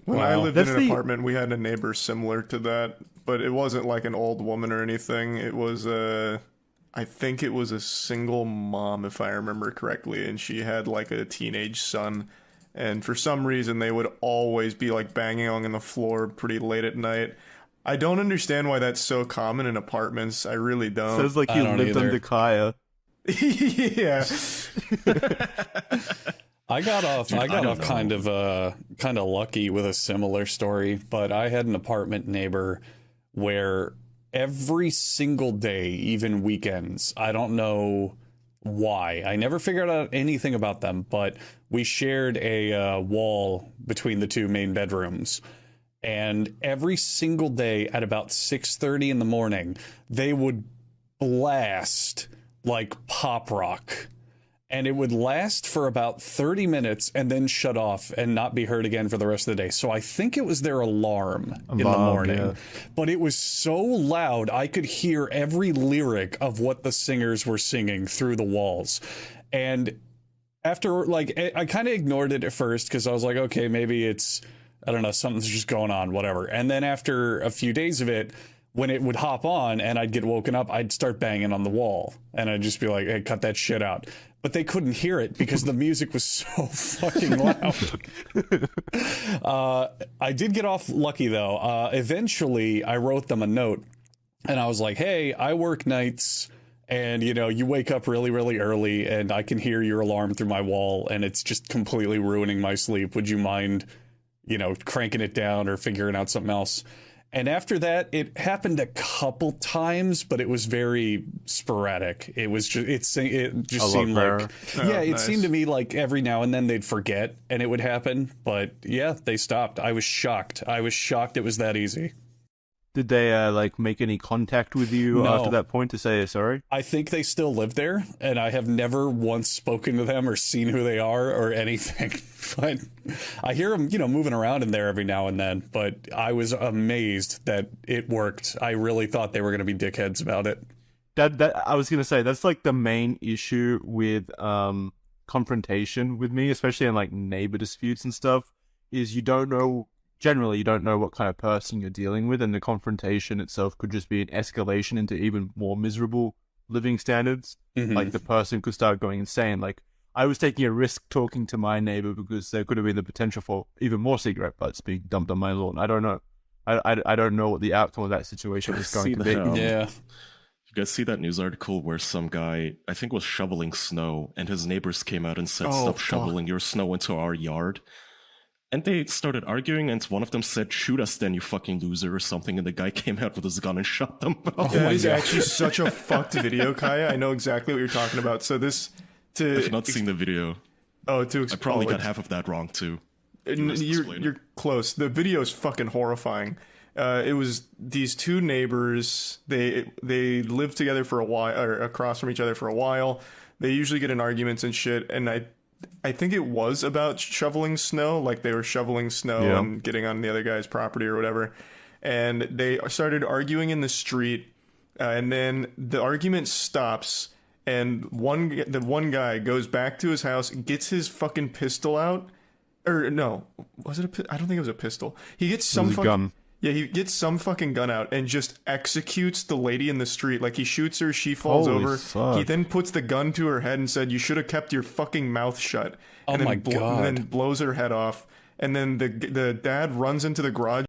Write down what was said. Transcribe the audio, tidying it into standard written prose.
When I lived That's in an the apartment, we had a neighbor similar to that, but it wasn't like an old woman or anything. It was I think it was a single mom, if I remember correctly, and she had like a teenage son. And for some reason, they would always be like banging on the floor pretty late at night. I don't understand why that's so common in apartments. I really don't. sounds like I you don't lived either. under Kaya. Yeah. I got off. Dude, I got I off don't kind of lucky with a similar story, but I had an apartment neighbor where every single day, even weekends, I don't know why. I never figured out anything about them, but we shared a wall between the two main bedrooms. And every single day at about 6:30 in the morning, they would blast like pop rock. And it would last for about 30 minutes and then shut off and not be heard again for the rest of the day. So I think it was their alarm in the morning. Yeah. But it was so loud, I could hear every lyric of what the singers were singing through the walls. And after, like, I kind of ignored it at first because I was like, okay, maybe it's, I don't know, something's just going on, whatever. And then after a few days of it, when it would hop on and I'd get woken up, I'd start banging on the wall and I'd just be like, hey, cut that shit out. But they couldn't hear it because the music was so fucking loud. I did get off lucky though. Eventually I wrote them a note and I was like, hey, I work nights and you wake up really, really early and I can hear your alarm through my wall and it's just completely ruining my sleep. Would you mind, cranking it down or figuring out something else? And after that, it happened a couple times, but it was very sporadic. It was just, it just seemed like, it nice. seemed to me like every now and then they'd forget and it would happen. But yeah, they stopped. I was shocked. It was that easy. Did they make any contact with you No. after that point to say sorry? I think they still live there, and I have never once spoken to them or seen who they are or anything. But I hear them, moving around in there every now and then. But I was amazed that it worked. I really thought they were going to be dickheads about it. That I was gonna say that's like the main issue with confrontation with me, especially in like neighbor disputes and stuff, is generally you don't know what kind of person you're dealing with, and the confrontation itself could just be an escalation into even more miserable living standards. Mm-hmm. Like the person could start going insane. Like I was taking a risk talking to my neighbor because there could have been the potential for even more cigarette butts being dumped on my lawn. I don't know. I don't know what the outcome of that situation was going to be. Yeah. You guys see that news article where some guy, I think, was shoveling snow, and his neighbors came out and said, "Stop shoveling your snow into our yard." And they started arguing, and one of them said, "Shoot us then, you fucking loser," or something, and the guy came out with his gun and shot them. That is actually such a fucked video, Kaya. I know exactly what you're talking about. So I've not seen the video. I I probably got half of that wrong too. You're close. The video is fucking horrifying. It was these two neighbors. They lived together for a while, or across from each other for a while. They usually get in arguments and shit. And I think it was about shoveling snow. Like they were shoveling snow and getting on the other guy's property or whatever. And they started arguing in the street. And then the argument stops. And the one guy goes back to his house, gets his fucking pistol out. Or no, was it I don't think it was a pistol. He gets some gun. Yeah, he gets some fucking gun out and just executes the lady in the street. Like he shoots her, she falls Holy over. fuck. He then puts the gun to her head and said, "You should have kept your fucking mouth shut." Oh And then my God. And then blows her head off. And then the dad runs into the garage